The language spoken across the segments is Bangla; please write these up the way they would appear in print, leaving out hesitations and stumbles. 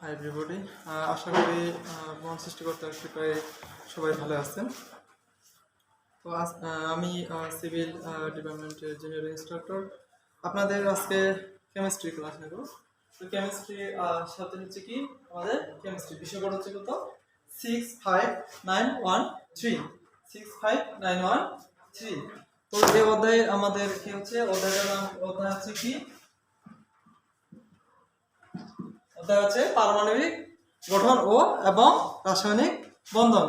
হাই এভরিবডি, আশা করি মহান সৃষ্টিকর্তার কৃপায় সবাই ভালো আছেন। তো আমি সিভিল ডিপার্টমেন্টের জুনিয়র ইনস্ট্রাক্টর। আপনাদের আজকে কেমিস্ট্রি ক্লাস নেব। তো কেমিস্ট্রি সাথে হচ্ছে কি আমাদের কেমিস্ট্রি বিষয়টা হচ্ছে কত 65913 65913। তো এই অধ্যায়ে আমাদের কি হচ্ছে অধ্যায়টার নাম অধ্যায় হচ্ছে কি অধ্যায় হচ্ছে পারমাণবিক গঠন ও এবং রাসায়নিক বন্ধন।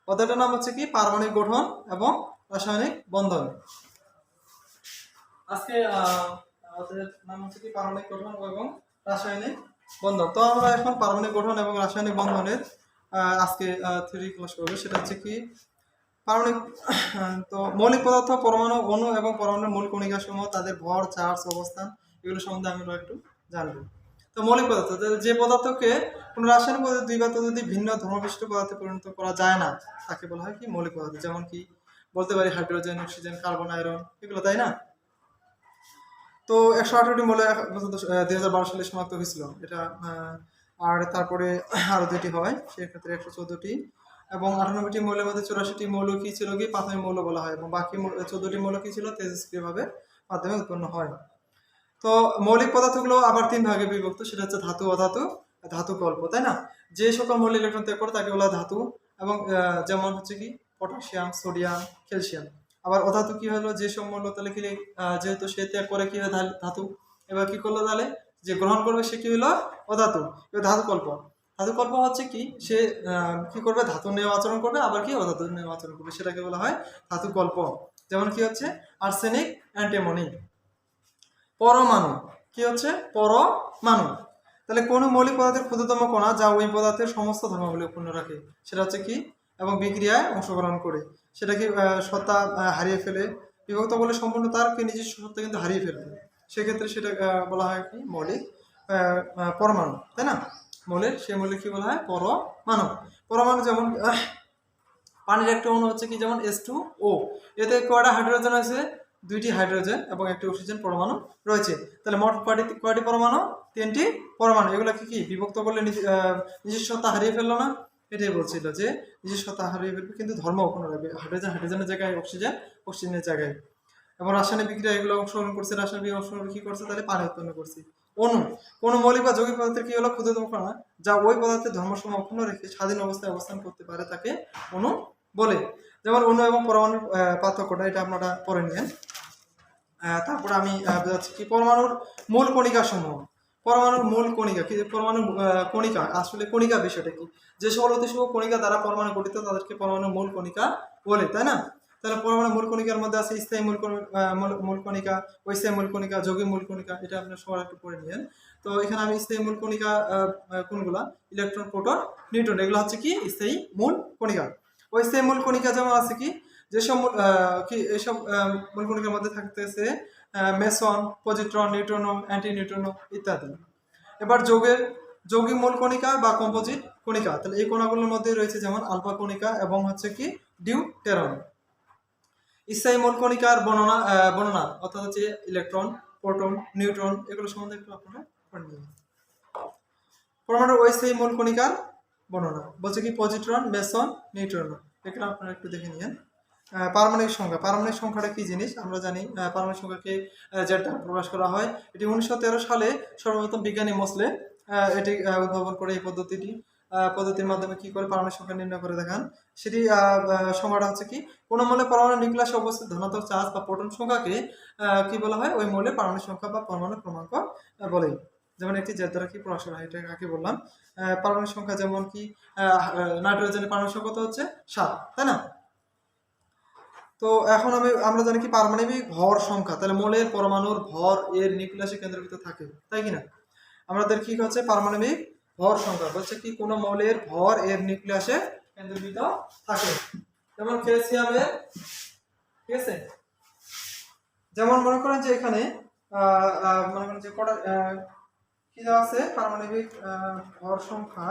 অধ্যায়টার নাম হচ্ছে কি পারমাণবিক গঠন এবং রাসায়নিক বন্ধন। আজকে আমাদের নাম হচ্ছে কি পারমাণবিক গঠন এবং রাসায়নিক বন্ধন। তো আমরা এখন পারমাণবিক গঠন এবং রাসায়নিক বন্ধনের আজকে থিওরি ক্লাস করবো। সেটা হচ্ছে কি পারমাণবিক তো মৌলিক পদার্থ, পরমাণু, অণু এবং পরমাণুর মূল কণিকা সমূহ, তাদের ভর, চার্জ, অবস্থান, এগুলো সম্বন্ধে আমরা একটু জানবো। তো মৌলিক পদার্থ যে পদার্থকে কোনো রাসায়নিক পদার্থ দুই বা ততোধিক ভিন্ন ধর্মবিশিষ্ট পদার্থে পরিণত করা যায় না তাকে বলা হয় কি মৌলিক পদার্থ। যেমন কি বলতে পারি হাইড্রোজেন, অক্সিজেন, কার্বন, আয়রন, এগুলো, তাই না? তো 118টি মৌল 2012 সালে শনাক্ত হয়েছিল এটা। আর তারপরে আরো দুটি হয়, সেক্ষেত্রে 114টি, এবং 98টি মৌলের মধ্যে 84টি মৌল কি ছিল কি প্রাথমিক মৌল বলা হয়, এবং বাকি 14টি মৌল কি ছিল তেজস্ক্রিয়ভাবে মাধ্যমে উৎপন্ন হয়। তো মৌলিক পদার্থগুলো আবার তিন ভাগে বিভক্ত, সেটা হচ্ছে ধাতু, অধাতু, ধাতু কল্প, তাই না? যে সকল মৌল ইলেকট্রন ত্যাগ করে তাকে বলা হয় ধাতু, এবং যেমন হচ্ছে কি পটাশিয়াম, সোডিয়াম, ক্যালসিয়াম। আবার অধাতু কি হলো, যে সব মৌল তাহলে কি যেহেতু সে ত্যাগ করে কি হয় ধাতু, এবার কি করলো তাহলে যে গ্রহণ করবে সে কি হলো অধাতু। এবার ধাতু কল্প, ধাতু কল্প হচ্ছে কি সে কি করবে ধাতু নিয়ে আচরণ করবে, আবার কি অধাতু নিয়ে আচরণ করবে, সেটাকে বলা হয় ধাতু কল্প। যেমন কি হচ্ছে আর্সেনিক, অ্যান্টিমনি। পরমাণু কি হচ্ছে পরমাণু, তাহলে কোন মৌলিক পদার্থের ক্ষুদ্রতম কণা যা ওই পদার্থের সমস্ত ধর্মাবলী অক্ষুণ্ণ রাখে, সেটা হচ্ছে কি এবং বিক্রিয়ায় অংশগ্রহণ করে সেটা কি সত্তা হারিয়ে ফেলে, বিভক্ত বলে সম্পূর্ণ তার কি নিজস্ব সত্তা কিন্তু হারিয়ে ফেলবে, সেক্ষেত্রে সেটা বলা হয় কি মৌলিক পরমাণু, তাই না? মৌলের সেই মৌলিক কি বলা হয় পরমাণু। পরমাণু যেমন পানির একটা অণু হচ্ছে কি যেমন H2O, এতে কয়টা হাইড্রোজেন আছে, দুইটি হাইড্রোজেন এবং একটি অক্সিজেন পরমাণু রয়েছে। তাহলে মোট কয়টি পরমাণু, তিনটি পরমাণু। এগুলো কি বিভক্ত করলে নিজস্ব সত্তা হারিয়ে ফেললো না, এটাই বলছিল যে নিজস্ব সত্তা হারিয়ে ফেলবে কিন্তু ধর্ম অক্ষুণ্ণ রাখবে। হাইড্রোজেনের জায়গায় অক্সিজেনের জায়গায়। এবং রাসায়নিক বিক্রিয়া এগুলো অংশগ্রহণ করছে, রাসায়নিক বিক্রিয়া অংশগ্রহণ কি করছে তাহলে পানি উৎপন্ন করছে। অণু কোন মৌলিক বা যৌগিক পদার্থের কি হলো ক্ষুদ্রতম কণা যা ওই পদার্থের ধর্মসমূহ অক্ষুণ্ণ রেখে স্বাধীন অবস্থায় অবস্থান করতে পারে তাকে অণু বলে। যেমন অণু এবং পরমাণুর পার্থক্যটা এটা আপনারা পড়ে নিয়েন। তারপরে আমি বোঝাচ্ছি কি পরমাণুর মূল কণিকা সমূহ। পরমাণুর মূল কণিকা কি, পরমাণুর কণিকা আসলে কণিকা বিষয়টা কি, যে সকল অতি সূক্ষ্ম কণিকা দ্বারা পরমাণু গঠিত তাদেরকে পরমাণুর মূল কণিকা বলে, তাই না? তাহলে পরমাণুর মূল কণিকার মধ্যে আছে স্থায়ী মূল কণিকা, অস্থায়ী মূল কণিকা, যৌগিক মূল কণিকা, এটা আপনার সবার একটু পড়ে নিয়েন। তো এখানে আমি স্থায়ী মূল কণিকা কোনগুলা ইলেকট্রন, প্রোটন, নিউট্রন, এগুলো হচ্ছে কি স্থায়ী মূল কণিকা। অস্থায়ী মূল কণিকা যেমন আছে কি যেসব কি এইসব মূল কণিকার মধ্যে থাকতেছে মেসন, পজিট্রন, নিউট্রনো, অ্যান্টি নিউট্রনো ইত্যাদি। এবার যৌগিক মূল কণিকা বা কম্পোজিট কণিকা, তাহলে এই কণাগুলোর মধ্যে রয়েছে যেমন আলফা কণিকা এবং হচ্ছে কি ডিউটেরন। স্থায়ী মূল কণিকার বর্ণনা অর্থাৎ হচ্ছে ইলেকট্রন, প্রোটন, নিউট্রন, এগুলো সম্বন্ধে একটু আপনারা পড়ে নিন। পরমাণুর অস্থায়ী মূল কণিকার বর্ণনা বলছে কি পজিট্রন, মেসন, নিউট্রন, এগুলো আপনারা একটু দেখে নিন। পারমাণবিক সংখ্যা, পারমাণবিক সংখ্যাটা কি জিনিস আমরা জানি। পারমাণবিক সংখ্যাকে জেড দ্বারা প্রকাশ করা হয়। এটি 1913 সালে সর্বপ্রথম বিজ্ঞানী মোসলে এটি উদ্ভাবন করে। এই পদ্ধতির মাধ্যমে কি করে পারমাণবিক সংখ্যা নির্ণয় করে দেখান। সেটি সংখ্যাটা হচ্ছে কি কোনো মৌলের পরমাণু নিউক্লিয়াসে অবস্থিত ধনাত্মক চার্জ বা প্রোটন সংখ্যাকে কি বলা হয় ওই মৌলের পারমাণবিক সংখ্যা বা পরমাণু ক্রমাঙ্ক বলে। যেমন একটি জেড দ্বারা কি প্রকাশ করা হয়, এটা কাকে বললাম পারমাণবিক সংখ্যা। যেমন কি নাইট্রোজেনের পারমাণবিক সংখ্যা তো হচ্ছে 7, তাই না? তো এখন আমরা জানি কি পারমাণবিক ভর সংখ্যা, তাহলে মৌলের পরমাণুর ভর এর নিউক্লিয়াসে কেন্দ্রীভূত থাকে, তাই কিনা? আমাদের কি হচ্ছে পারমাণবিক ভর সংখ্যা বলছে কি কোন মৌলের ভর এর নিউক্লিয়াসে কেন্দ্রীভূত থাকে। যেমন ক্যালসিয়ামের, ঠিক আছে, যেমন মনে করেন যে এখানে মনে করেন যে কটা কি দেওয়া আছে পারমাণবিক ভর সংখ্যা।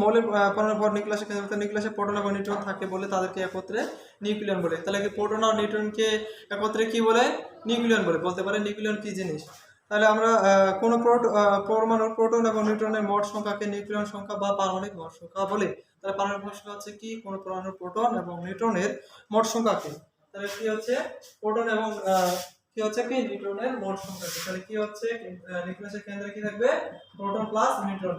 মৌলের পরমাণু ভর নিউক্লিয়াসে কেন্দ্রীভূত, নিউক্লিয়াসে প্রোটন এবং নিউট্রন থাকে বলে তাদেরকে একত্রে নিউক্লিয়ন বলে। তাহলে কি প্রোটন আর নিউট্রনকে একত্রে কি বলে নিউক্লিয়ন বলে। বলতে পারে নিউক্লিয়ন কি জিনিস, তাহলে আমরা কোন পরমাণুর প্রোটন এবং নিউট্রনের মোট সংখ্যাকে নিউক্লিয়ন সংখ্যা বা পারমাণবিক ভর সংখ্যা বলে। তাহলে পারমাণবিক ভর সংখ্যা হচ্ছে কি কোন পরমাণুর প্রোটন এবং নিউট্রনের মোট সংখ্যাকে। তাহলে কি হচ্ছে প্রোটন এবং কি হচ্ছে কি নিউট্রনের মোট সংখ্যাকে। তাহলে কি হচ্ছে নিউক্লিয়াসের কেন্দ্রে কি থাকবে প্রোটন প্লাস নিউট্রন,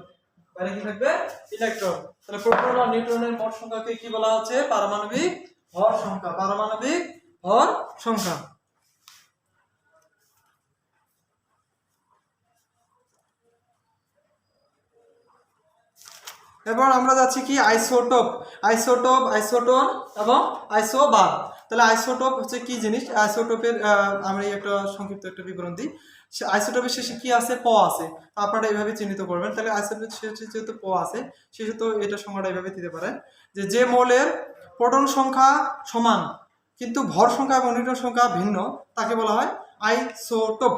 বাইরে কি থাকবে ইলেকট্রন। তাহলে প্রোটন আর নিউট্রনের মোট সংখ্যাকে কি বলা হচ্ছে পারমাণবিক ভর সংখ্যা, পারমাণবিক ভর সংখ্যা। এবার আমরা যাচ্ছি কি আইসোটোপ, আইসোটোন এবং আইসোবার। তাহলে আইসোটোপ হচ্ছে কি জিনিস, আইসোটোপের আমরা একটা সংক্ষিপ্ত একটা বিবরণ দিই। আইসোটোপের শেষে কি আছে প আছে, আপনারা এইভাবে চিহ্নিত করবেন। তাহলে আইসোটোপের শেষে যেহেতু প আছে সেহেতু এটা সংখ্যাটা এইভাবে দিতে পারেন যে মৌলের প্রোটন সংখ্যা সমান কিন্তু ভর সংখ্যা এবং নিউট্রন সংখ্যা ভিন্ন তাকে বলা হয় আইসোটোপ।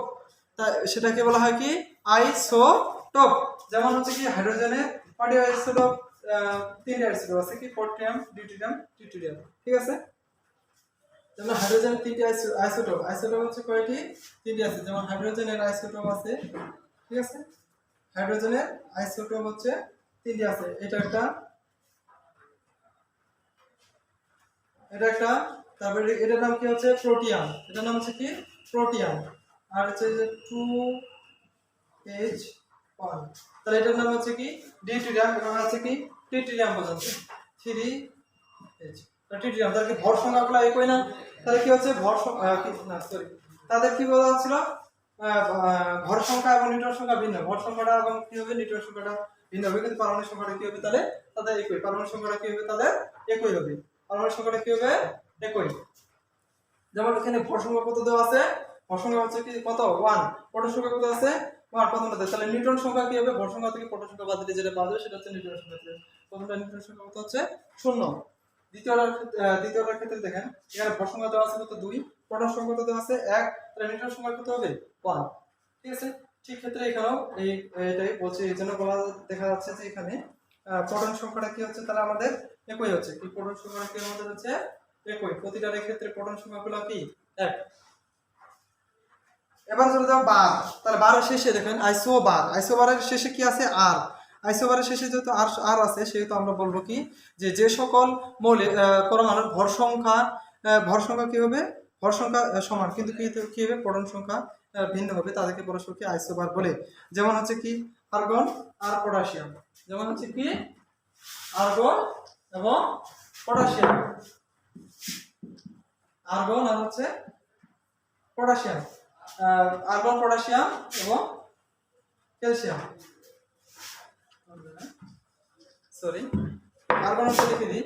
তা সেটাকে বলা হয় কি আইসোটোপ। যেমন হচ্ছে কি হাইড্রোজেনের কয়টি আইসোটোপ, তিনটি আইসোটোপ আছে কি পোর্টিয়াম, ডিউটেরিয়াম, ট্রিটিয়াম, ঠিক আছে। যেমন হাইড্রোজেনের তিনটি আইসোটোপ হচ্ছে কয়টি, তিনটি আছে। যেমন হাইড্রোজেনের আইসোটোপ আছে, ঠিক আছে, হাইড্রোজেনের আইসোটোপ হচ্ছে তিনটি আছে। এটা একটা, তারপরে এটার নাম কি হচ্ছে প্রোটিয়াম, এটার নাম হচ্ছে কি প্রোটিয়াম। আর হচ্ছে যে 2H1, তাহলে এটার নাম হচ্ছে কি ডিউটেরিয়াম, এবং হচ্ছে কি ট্রিটিয়াম পর্যন্ত 3H ট্রিটিয়াম। তাহলে কি ভর সংখ্যাগুলো একই না? তাহলে কি হচ্ছে ভর না সরি তাদের কি বলা হচ্ছিল ভর সংখ্যা এবং নিউট্রন সংখ্যা ভিন্ন, ভর সংখ্যাটা এবং কি হবে নিউট্রন সংখ্যাটা ভিন্ন হবে, কিন্তু পারমাণবিক সংখ্যাটা কি হবে তাহলে তাদের একই, পারমাণবিক সংখ্যাটা কি হবে তাদের একই হবে, পারমাণবিক সংখ্যাটা কি হবে একই। যেমন এখানে ভর সংখ্যা কত দেওয়া আছে, ভর সংখ্যা হচ্ছে কি কত 1, প্রোটন সংখ্যা কত আছে 1 প্রথমটাতে। তাহলে নিউট্রন সংখ্যা কি হবে, ভর সংখ্যা থেকে প্রোটন সংখ্যা বাদ দিলে যেটা পাওয়া যাবে সেটা হচ্ছে নিউট্রন সংখ্যা। প্রথমটা নিউট্রন সংখ্যা কত হচ্ছে 0। দ্বিতীয়টার ক্ষেত্রে দেখেন এখানে ভর সংখ্যা দেওয়া আছে কত 2, প্রোটন সংখ্যা কত দেওয়া আছে 1, তাহলে নিউট্রন সংখ্যা কত হবে 1, ঠিক আছে। ঠিক ক্ষেত্রে এখানেও এইটাই বলছে, এই জন্য বলা দেখা যাচ্ছে যে এখানে প্রোটন সংখ্যাটা কি হচ্ছে তাহলে আমাদের একই হচ্ছে কি, প্রোটন সংখ্যাটা কি আমাদের হচ্ছে একই, প্রতিটার ক্ষেত্রে প্রোটন সংখ্যাগুলো কি 1। এবার চলে যাও বার, তাহলে বারের শেষে দেখেন আইসোবারের শেষে কি আছে আর, আইসোবারের শেষে যেহেতু আর আছে সেহেতু আমরা বলবো কি যে সকল মৌলের পরমাণুর ভর সংখ্যা কি হবে, ভর সংখ্যা সমান কিন্তু কি হবে প্রোটন সংখ্যা ভিন্ন হবে, তাদেরকে পরস্পরকে আইসোবার বলে। যেমন হচ্ছে কি আর্গন আর পটাশিয়াম, যেমন হচ্ছে কি আর্গন এবং পটাশিয়াম, আর্গন আর হচ্ছে পটাশিয়াম, আর্গন পটাশিয়াম এবং ক্যালসিয়াম, সরি আর্গন হচ্ছে লিখে দিই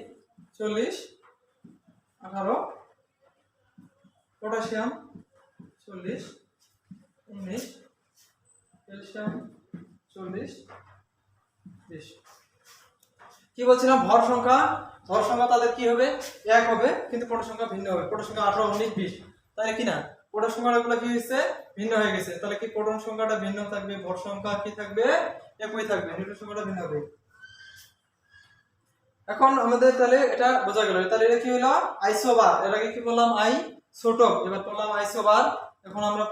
40 18, পটাশিয়াম 40 19, ক্যালসিয়াম 40 20। কি বলছিলাম ভর সংখ্যা তাদের কি হবে 1 হবে কিন্তু প্রোটন সংখ্যা ভিন্ন হবে, প্রোটন সংখ্যা 18 19 20, তাই কি না, প্রোটন সংখ্যাগুলো কি হয়েছে ভিন্ন হয়ে গেছে। তাহলে কি প্রোটন সংখ্যাটা ভিন্ন থাকবে, ভর সংখ্যা কি থাকবে একই থাকবে, নিউট্রন সংখ্যাটা ভিন্ন হবে। এখন আমাদের তাহলে এটা বোঝা গেল। তাহলে এটা কি হলো আইসোবার, এর আগে কি বললাম আইসোটোপ, এবার বললাম আইসোবার। এখন আমরা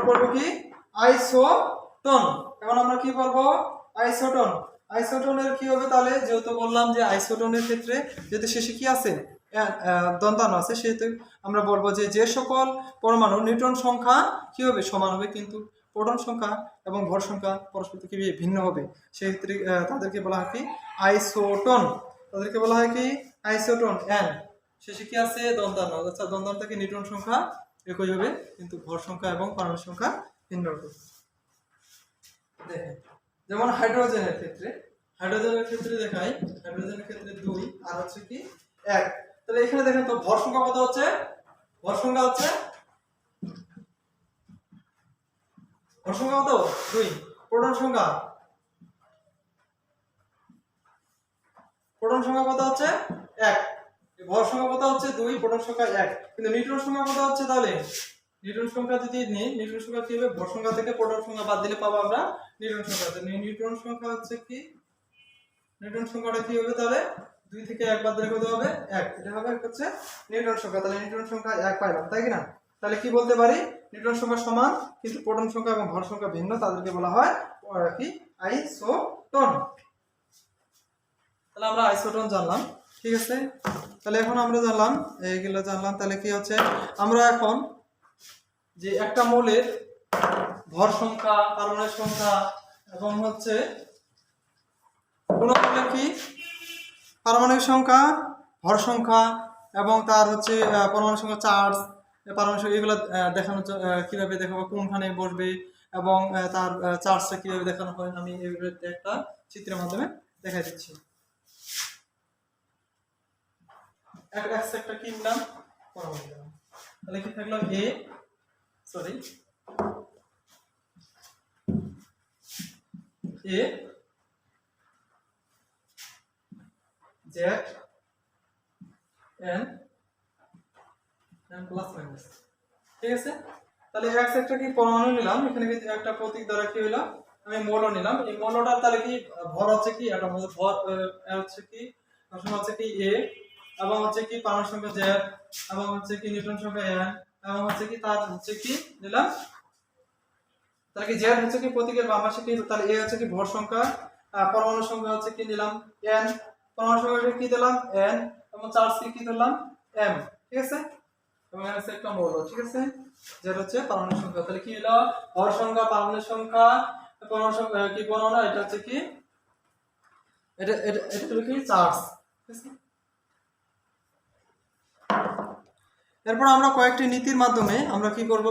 পড়ব কি আইসোটোন। এখন আমরা কি পড়বো আইসোটোন। আইসোটোনের কি হবে তাহলে, যেহেতু বললাম যে আইসোটোনের ক্ষেত্রে যেহেতু শেষে কি আছে দন্তান্ন আছে, সেহেতু আমরা বলবো যে সকল পরমাণু নিউট্রন সংখ্যা কি হবে সমান হবে কিন্তু প্রোটন সংখ্যা এবং ভর সংখ্যা পরস্পর থেকে ভিন্ন হবে, সেক্ষেত্রে তাদেরকে বলা হয় কি আইসোটোন, তাদেরকে বলা হয় কি আইসোটোন। এন শেষে কি আছে দন্তান্ন, আচ্ছা দন্তান্ন থেকে নিউট্রন সংখ্যা একই হবে কিন্তু ভর সংখ্যা এবং পারমাণবিক সংখ্যা ভিন্ন হবে। দেখেন যেমন হাইড্রোজেনের ক্ষেত্রে দেখাই, হাইড্রোজেনের ক্ষেত্রে 2 আর হচ্ছে কি 1। তাহলে এখানে দেখেন তো ভর সংখ্যা কত হচ্ছে, ভর সংখ্যা কত 2, প্রোটন সংখ্যা কত হচ্ছে 1, ভর সংখ্যা কত হচ্ছে 2, প্রোটন সংখ্যা 1, কিন্তু নিউট্রন সংখ্যা কত হচ্ছে, তাহলে নিউট্রন সংখ্যা যদি নিই, নিউট্রন সংখ্যা কি হবে ভর সংখ্যা থেকে প্রোটন সংখ্যা বাদ দিলে পাবো আমরা নিউট্রন সংখ্যা। নিউট্রন সংখ্যা হচ্ছে কি, নিউট্রন সংখ্যাটা কি হবে তাহলে 2 থেকে 1 বাদ দিলে কত হবে 1, এটা হবে হচ্ছে নিউট্রন সংখ্যা। তাহলে নিউট্রন সংখ্যা 1 পাইলাম, তাই কি না? তাহলে কি বলতে পারি, নিউট্রন সংখ্যা সমান কিন্তু প্রোটন সংখ্যা এবং ভর সংখ্যা ভিন্ন, তাদেরকে বলা হয় কি আইসোটন। তাহলে আমরা আইসোটন জানলাম, ঠিক আছে। তাহলে এখন আমরা জানলাম এইগুলো জানলাম, তাহলে কি হচ্ছে আমরা এখন যে একটা মৌলের ভর সংখ্যা, পারমাণবিক সংখ্যা এবং হচ্ছে কোন মৌলের কি পারমাণবিক সংখ্যা, ভর সংখ্যা এবং তার হচ্ছে পরমাণু সংখ্যা, চার্জ, পারমাণবিক সংখ্যা, এগুলো দেখানো কিভাবে দেখাবো, কোনখানে বসবে এবং তার চার্জটা কিভাবে দেখানো হয়, আমি এগুলো একটা চিত্রের মাধ্যমে দেখাই দিচ্ছি। একটা কি নিলাম, পরমাণু নিলাম। তাহলে কি থাকলো A sorry A Z N plus minus, ঠিক আছে। তাহলে এক্স একটা কি পরমাণু নিলাম, এখানে কি একটা প্রতীক দ্বারা কি হলো, আমি মৌল নিলাম। এই মৌলটার তাহলে কি ভর হচ্ছে কি, এটা ভর হচ্ছে কি হচ্ছে কি এ, এবং হচ্ছে কি পারমাণবিক সংখ্যা জেড, এবং হচ্ছে কি নিউট্রন সংখ্যা এন, এবং হচ্ছে কি তার হচ্ছে কি নিলাম, তাহলে কি জেড হচ্ছে কি প্রতীকের বাম পাশে কি, তাহলে এ হচ্ছে কি ভর সংখ্যা, পরমাণু সংখ্যা হচ্ছে কি নিলাম এন, পরমাণু সংখ্যা কি দিলাম এন, এবং চার্জ কি দিলাম এম, ঠিক আছে। এবং এর হচ্ছে একটা মৌল, ঠিক আছে, যেটা হচ্ছে পারমাণবিক সংখ্যা। তাহলে কি হলো ভর সংখ্যা, পারমাণবিক সংখ্যা, পরমাণু সংখ্যা কি পরমাণু, এটা হচ্ছে কি এটা এটা এটা হলো কি চার্জ, ঠিক আছে। এরপর আমরা কয়েকটি নীতির মাধ্যমে আমরা কি করব,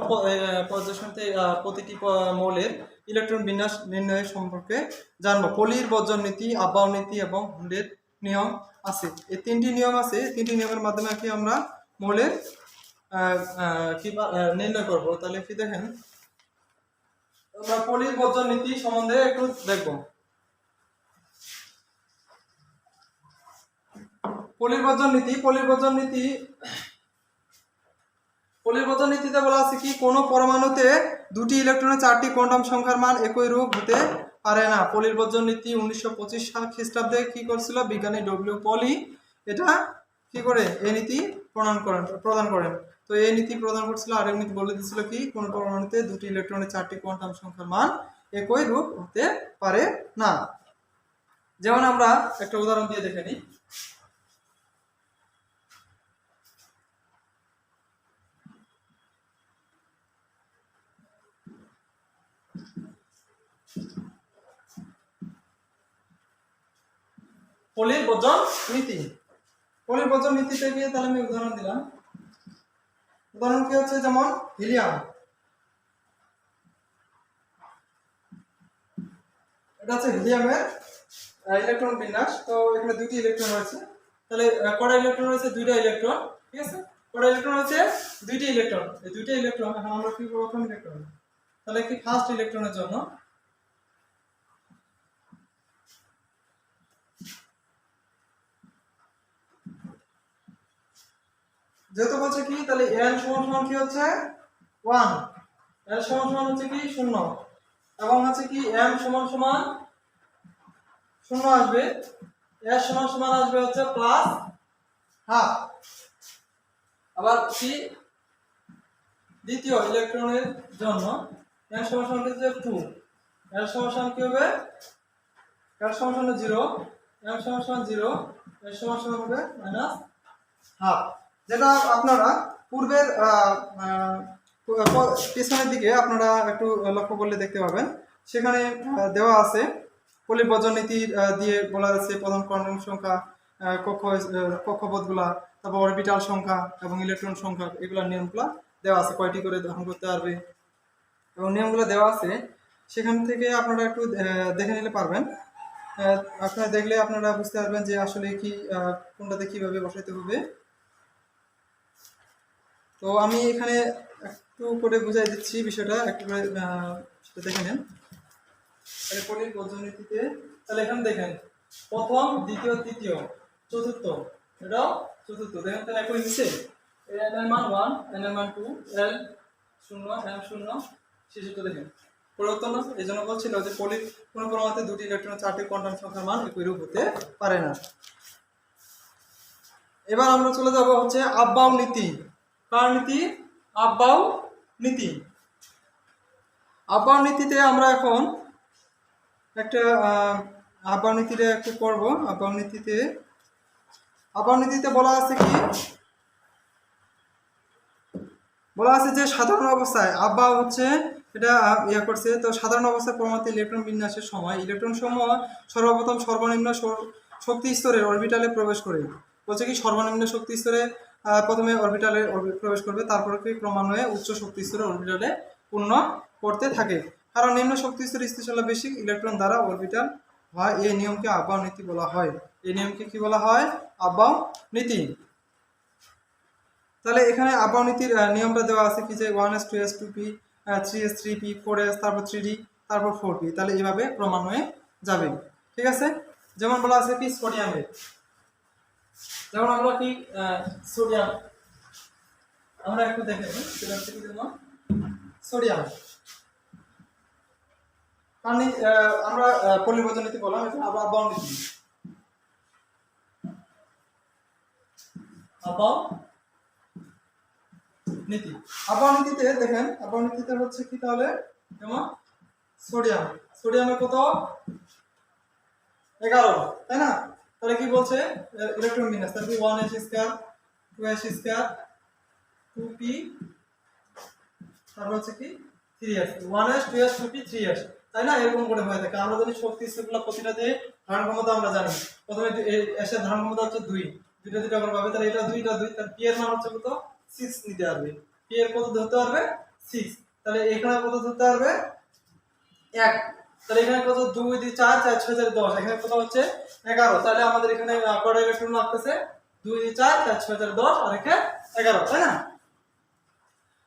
পর্যায়সারণীতে প্রতিটি মৌলের ইলেকট্রন বিন্যাস নির্ণয়ের সম্পর্কে জানবো। পলির বর্জন নীতি, আবহাওয়া নীতি এবং হুন্ডের নিয়ম আছে। এই তিনটি নিয়ম আছে, তিনটি নিয়মের মাধ্যমে কি আমরা মৌলের কি নির্ণয় করব। তাহলে কি দেখেন, আমরা পলির বর্জন নীতি সম্বন্ধে একটু দেখব। পলির বর্জন নীতিতে বলা আছে কি, কোন পরমাণুতে দুটি ইলেকট্রনের 4টি কোয়ান্টাম সংখ্যার মান একই রূপ হতে পারে না। পলির বর্জন নীতি 1925 সাল খ্রিস্টাব্দে কি করছিল বিজ্ঞানী ডব্লিউ পলি, এটা কি করে এই নীতি প্রদান করেন। তো এই নীতি প্রদান করছিল, আর এই নীতি বলে দিচ্ছিল কি, কোন পরমাণুতে দুটি ইলেকট্রনের 4টি কোয়ান্টাম সংখ্যার মান একই রূপ হতে পারে না। যেমন আমরা একটা উদাহরণ দিয়ে দেখে নিই। পলির বর্জন নীতি, পলির বর্জন নীতি থেকে তাহলে আমি উদাহরণ দিলাম। উদাহরণ কি হচ্ছে, যেমন হিলিয়াম, এটা হচ্ছে হিলিয়ামের ইলেকট্রন বিন্যাস। তো এখানে দুটি ইলেকট্রন রয়েছে, তাহলে কটা ইলেকট্রন রয়েছে, দুইটা ইলেকট্রন, ঠিক আছে। কটা ইলেকট্রন রয়েছে, দুইটি ইলেকট্রন। এই দুইটা ইলেকট্রন এখন আমরা কি করব, প্রথম ইলেকট্রন, তাহলে কি ফার্স্ট ইলেকট্রনের জন্য যেহেতু বলছে কি, তাহলে n সমান সমান কি হচ্ছে 1, l সমান সমান হচ্ছে কি 0, এবং হচ্ছে কি m সমান সমান 0 আসবে, s সমান সমান আসবে হচ্ছে প্লাস হাফ। আবার কি দ্বিতীয় ইলেকট্রনের জন্য n সমান সমান হচ্ছে 2, l সমান সমান কি হবে, l সমান সমান 0, m সমান সমান 0, s সমান সমান হবে মাইনাস হাফ। যেটা আপনারা পূর্বের পেছনের দিকে আপনারা একটু লক্ষ্য করলে দেখতে পাবেন, সেখানে দেওয়া আছে পলির বর্জন নীতি দিয়ে বলা আছে প্রধান কোয়ান্টাম সংখ্যা, কক্ষপথগুলা, তারপর অরবিটাল সংখ্যা এবং ইলেকট্রন সংখ্যা, এগুলোর নিয়মগুলো দেওয়া আছে, কয়টি করে দহন করতে পারবে এবং নিয়মগুলো দেওয়া আছে। সেখান থেকে আপনারা একটু দেখে নিলে পারবেন। আপনারা দেখলে আপনারা বুঝতে পারবেন যে আসলে কি কোনটাতে কিভাবে বসাইতে হবে। তো আমি এখানে একটু করে বুঝাই দিচ্ছি বিষয়টা, একটু করে সেটা দেখে নেন। তাহলে পলির বর্জন নীতিতে তাহলে এখানে দেখেন প্রথম, দ্বিতীয়, তৃতীয়, চতুর্থ, এটাও চতুর্থ, দেখেন তাহলে একই নিচে n এর মান 1, n এর মান 2, l 0, m 0, শেষেরটা দেখেন পরিবর্তন আছে। এই জন্য বলছিল যে পলির কোন পরমাণুতে দুটি ইলেকট্রনের 4টি কোয়ান্টাম সংখ্যার মান একই রূপ হতে পারে না। এবার আমরা চলে যাব হচ্ছে আব্বাও নীতি। কার নীতি? আব্বাও নীতি। আব্বাও নীতিতে আমরা এখন একটা আব্বাও নীতিটা একটু পড়ব। আব্বাও নীতিতে বলা আছে কি, বলা আছে যে সাধারণ অবস্থায় আব্বা হচ্ছে এটা করছে। তো সাধারণ অবস্থায় পরমাণু ইলেকট্রন বিন্যাসের সময় ইলেকট্রন সমূহ সর্বপ্রথম সর্বনিম্ন শক্তি স্তরের অরবিটালে প্রবেশ করে। বলছে কি সর্বনিম্ন শক্তি স্তরে প্রথমে অরবিটালে প্রবেশ করবে, তারপরে কি ক্রমান্বয়ে উচ্চ শক্তি স্তরে অরবিটালে পূর্ণ করতে থাকে। কারণ নিম্ন শক্তি স্তরে স্থিতিশীলতা বেশি ইলেকট্রন দ্বারা অরবিটাল হয়। এই নিয়মকে আব্বাও নীতি বলা হয়। এই নিয়মকে কি বলা হয়? আব্বাও নীতি। তাহলে এখানে আব্বাও নীতির নিয়মটা দেওয়া আছে কি যে 1s 2s 2p 3s 3p 4s তারপর 3d তারপর 4p। তাহলে এইভাবে ক্রমান্বয়ে যাবে। ঠিক আছে। যেমন বলা আছে কি সোডিয়ামের, যেমন আমরা কি সোডিয়াম আমরা একটু দেখে নিই। সেটা হচ্ছে কি যেমন সোডিয়াম পানি আমরা পরিবর্তন নীতি বললাম, এখন আবার আব্বাও নীতি। আব্বাও নীতি, আব্বাও নীতিতে দেখেন, আব্বাও নীতিতে হচ্ছে কি তাহলে যেমন সোডিয়ামের কত 11, তাই না? তাহলে কি বলছে ইলেকট্রন বিন্যাস, তাহলে 1s square 2s square 2p তারপর হচ্ছে কি 3s 1s 2s 2p 3s, তাই না? এরকম করে হয়ে থাকে। আমরা জানি শক্তি স্তরগুলো প্রতিটা দিয়ে ধারণ ক্ষমতা আমরা জানি। প্রথমে s এর ধারণ ক্ষমতা হচ্ছে 2, দুইটা করে পাবে। তাহলে এটা 2 তার p এর মান হচ্ছে কত 6 নিতে পারবে। p এর কত ধরতে পারবে 6। তাহলে এখানে কত ধরতে পারবে 1। তাহলে এখানে কত 2 2 4 4 6 4 10, এখানে কত হচ্ছে 11। তাহলে আমাদের এখানে কয়টা ইলেকট্রন লাগতেছে 2 2 4 4 6 4 10 আর এখানে 11, তাই না?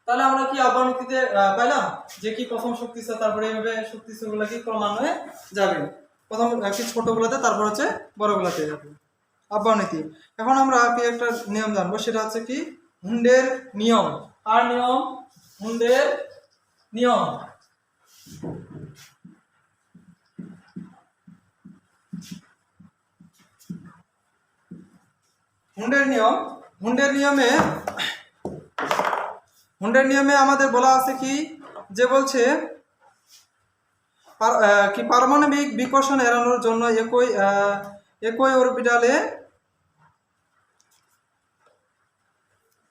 তাহলে আমরা কি আব্বাও নীতিতে পাইলাম যে কি প্রথম শক্তি স্তর, তারপরে এইভাবে শক্তি স্তরগুলো কি ক্রমান্বয়ে যাবে। প্রথম কি ছোটগুলোতে, তারপর হচ্ছে বড়গুলোতে যাবে। আব্বাও নীতি। এখন আমরা কি একটা নিয়ম জানবো, সেটা হচ্ছে কি হুন্ডের নিয়ম। আর নিয়ম হুন্ডের নিয়ম। হুন্ডের নিয়ম, হুন্ডের নিয়মে আমাদের বলা আছে কি যে বলছে কি পারমাণবিক বিকর্ষণ এড়ানোর জন্য একই অরবিটালে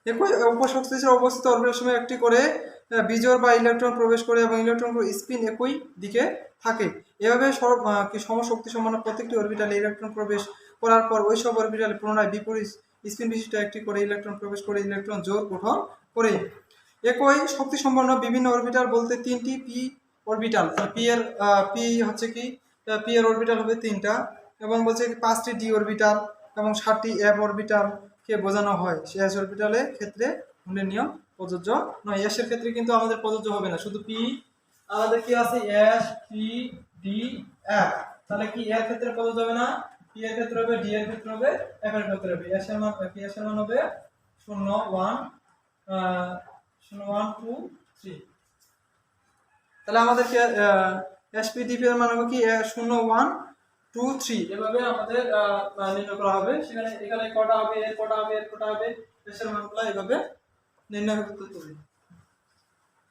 একই উপশক্তিতে অবস্থিত অরবিটালের সময় একটি করে বিজোড় বা ইলেকট্রন প্রবেশ করে এবং ইলেকট্রনগুলোর স্পিন একই দিকে থাকে। এভাবে সমশক্তি সম্পন্ন প্রত্যেকটি অরবিটালে ইলেকট্রন প্রবেশ করার পর ওই সব অরবিটালে পুনরায় বিপরীত স্পিন বিশিষ্ট একটি করে ইলেকট্রন প্রবেশ করে ইলেকট্রন জোড় গঠন করে। একই শক্তি সম্পন্ন বিভিন্ন অরবিটাল বলতে 3টি পি অরবিটাল। পি এর পি হচ্ছে কি পি এর অরবিটাল হবে 3টা, এবং বলছে 5টি ডি অরবিটাল এবং 7টি এফ অরবিটাল কে বোঝানো হয়। এস অরবিটালের ক্ষেত্রে হুন্ডের নিয়ম প্রযোজ্য নয়। এস এর ক্ষেত্রে কিন্তু আমাদের প্রযোজ্য হবে না, শুধু পি। আমাদের কি আছে এস পি ডি এফ। তাহলে কি এর ক্ষেত্রে প্রযোজ্য হবে না, পি এর ক্ষেত্রে হবে, ডি এর ক্ষেত্রে হবে, এফ এর ক্ষেত্রে হবে। এস এর মান পি এস এর মান হবে 0 1 0 1 2 3। তাহলে আমাদের কি এসপিডিপি এর মান হবে কি 0 1 2 3, এভাবে আমাদের নির্ণয় করা হবে। সেখানে এখানে কটা হবে, এর কটা হবে, এর কটা হবে, এর মানগুলো এভাবে নির্ণয় করতে হবে।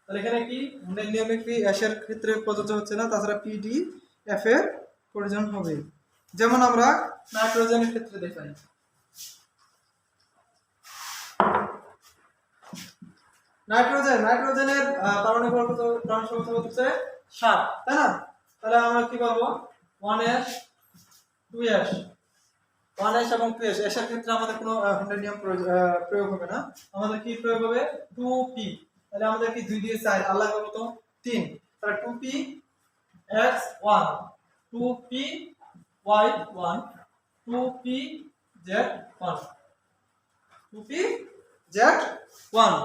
তাহলে এখানে কি হুন্ডের নিয়মে কি এস এর ক্ষেত্রে প্রযোজ্য হচ্ছে না, তাছাড়া পিডি এফ এর প্রয়োজন হবে। যেমন আমরা নাইট্রোজেনের ক্ষেত্রে দেখাই। নাইট্রোজেনের পারমাণবিক সংখ্যা হচ্ছে 7, তাই না? তাহলে আমরা কি পাবো 1s 2s 1s এবং 2s। এস এর ক্ষেত্রে আমাদের কোনো হুন্ডের নিয়ম প্রয়োগ হবে না, আমাদের কি প্রয়োগ হবে 2p। তাহলে আমাদের কি 2 দিয়ে 4 আর লাগবে কত 3। তাহলে 2p x 1 2p y 1 2p z 1 2p z 1।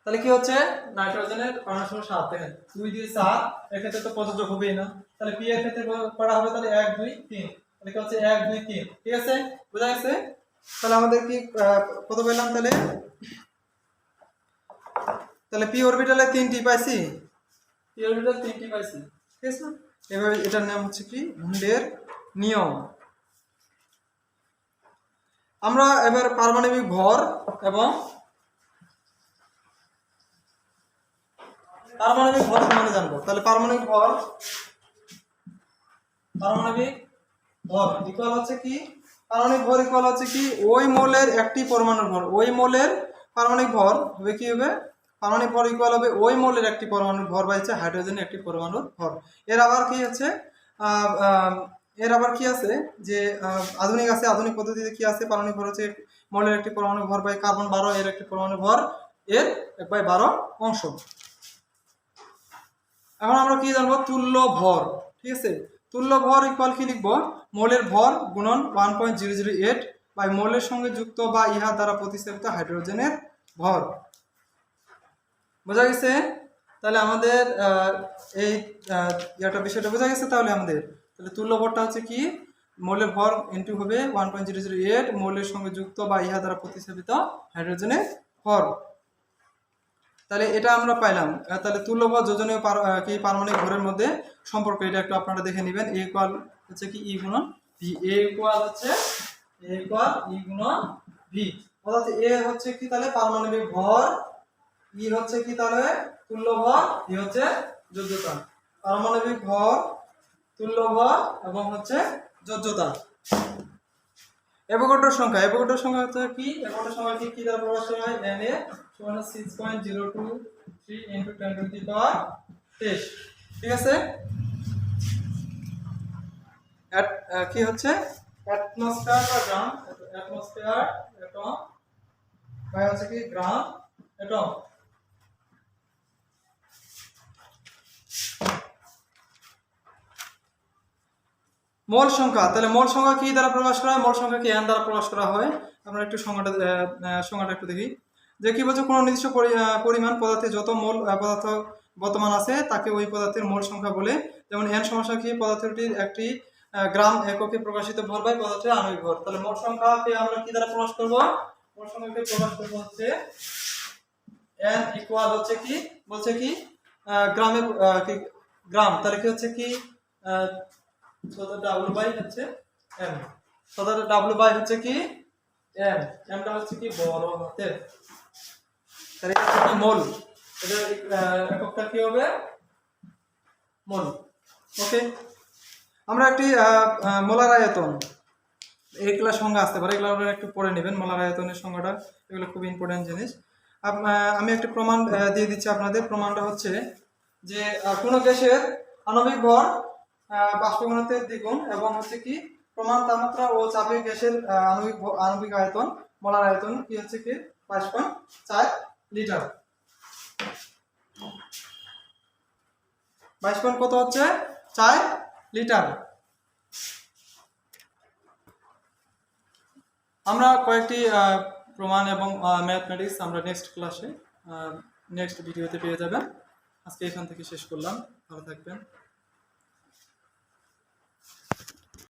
তাহলে কি হচ্ছে নাইট্রোজেনের পারমাণবিক সংখ্যা 7। দেখেন 2 দিয়ে 4, এর ক্ষেত্রে তো প্রযোজ্য হবেই না। তাহলে পি এর ক্ষেত্রে করা হবে তাহলে 1 2 3। তাহলে কি হচ্ছে 1 2 3। ঠিক আছে, বোঝা গেছে? তাহলে আমাদের কি কত পেলাম, তাহলে পি অরবিটালে 3টি পাইছি, পি অরবিটাল 3টি পাইছি। ঠিক আছে, এভাবে এটার নাম হচ্ছে কি হুন্ডের নিয়ম। আমরা এবার পারমাণবিক ভর এবং পারমাণবিক ভর সম্বন্ধে জানবো। তাহলে পারমাণবিক ভর ইকুয়াল হচ্ছে কি, পারমাণবিক ভর ইকুয়াল হচ্ছে কি ওই মোলের একটি পরমাণুর ভর। ওই মোলের পারমাণবিক ভর হবে কি হবে, পারমাণবিক ভর ইকুয়াল হবে ওই মোলের একটি পরমাণুর ভর বা হচ্ছে হাইড্রোজেনের একটি পরমাণুর ভর। এর আবার কি হচ্ছে এর আবার কি আছে যে আধুনিক আছে, আধুনিক পদ্ধতিতে কি আছে, পারমাণবিক ভর হচ্ছে মোলের একটি পরমাণু ভর বাই কার্বন 12 এর একটি পরমাণু ভর এর 1/12 অংশ। এখন আমরা কি জানবো, তুল্য ভর। ঠিক আছে, তুল্য ভর ইকুয়াল কি লিখবো, মোলের ভর গুণন 1.008 বাই মোলের সঙ্গে যুক্ত বা ইহা দ্বারা প্রতিস্থাপিত হাইড্রোজেনের ভর। বোঝা গেছে? তাহলে আমাদের এই বিষয়টা বোঝা গেছে। তাহলে তুল্য ভরটা হচ্ছে কি, মোলের ভর ইনটু হবে 1.008 মোলের সঙ্গে যুক্ত বা ইহা দ্বারা প্রতিস্থাপিত হাইড্রোজেনের ভর। তাহলে এটা আমরা পাইলাম। তাহলে তুল্য ভর যোজনীয় কি পারমাণবিক ভরের মধ্যে সম্পর্ক, এটা একটু আপনারা দেখে নেবেন। এ ইকুয়াল হচ্ছে কি ই গুণন ভি, এ ইকুয়াল ই গুণন ভি। অর্থাৎ এ হচ্ছে কি তাহলে পারমাণবিক ভর, ই হচ্ছে কি তাহলে তুল্য ভর, ভি হচ্ছে যোজ্যতা। পারমাণবিক ভর, তুল্য ভর এবং হচ্ছে যোজ্যতা। অ্যাভোগাড্রোর সংখ্যা হচ্ছে কি, অ্যাভোগাড্রোর সংখ্যা কি দ্বারা প্রকাশ করা হয়, Na সমান 6.023 × 10⁻⁻⁰। ঠিক আছে, কি হচ্ছে অ্যাটমসফিয়ার বা গ্রাম, অ্যাটমসফিয়ার অ্যাটম বাই হচ্ছে কি গ্রাম অ্যাটম। মোল সংখ্যা, তাহলে মোল সংখ্যা কি দ্বারা প্রকাশ করা হয়, মোল সংখ্যা কি n দ্বারা প্রকাশ করা হয়। আমরা একটু সংখ্যাটা একটু দেখি, যে কি বলছে, কোনো নির্দিষ্ট পরিমাণ পদার্থে যত মোল পদার্থ বর্তমান আছে তাকে ওই পদার্থের মোল সংখ্যা বলে। যেমন n সমস্যা কি, পদার্থটির একটি গ্রাম এককে প্রকাশিত ভর বাই পদার্থের আণবিক ভর। তাহলে মোল সংখ্যাকে আমরা কি দ্বারা প্রকাশ করব, মোল সংখ্যাকে প্রকাশ করব হচ্ছে n ইকুয়াল হচ্ছে কি, বলছে কি গ্রামের কি গ্রাম, তাহলে কি হচ্ছে কি W বাই হচ্ছে m, W বাই হচ্ছে কি m, mটা হচ্ছে কি বড় হাতের। তাহলে এটা হচ্ছে মোল, এটা এককটা কি হবে মোল। ওকে, আমরা একটি মোলার আয়তন, এগুলা সংজ্ঞা আসতে পারে, এগুলো আপনারা একটু পড়ে নেবেন। মোলার আয়তনের সংজ্ঞাটা, এগুলো খুব ইম্পর্টেন্ট জিনিস। আমি একটি প্রমাণ দিয়ে দিচ্ছি আপনাদের। প্রমাণটা হচ্ছে যে কোনো গ্যাসের আণবিক ভর বাষ্প ঘনত্বের দ্বিগুণ এবং হচ্ছে কি প্রমাণ তাপমাত্রা ও চাপে গ্যাসের আণবিক আয়তন, মোলার আয়তন কি হচ্ছে কি 22.4 লিটার। 22 কত হচ্ছে 4 লিটার। আমরা কয়েকটি প্রমাণ এবং ম্যাথমেটিক্স আমরা নেক্সট ক্লাসে নেক্সট ভিডিওতে পেয়ে যাবেন। আজকে এখান থেকে শেষ করলাম, ভালো থাকবেন।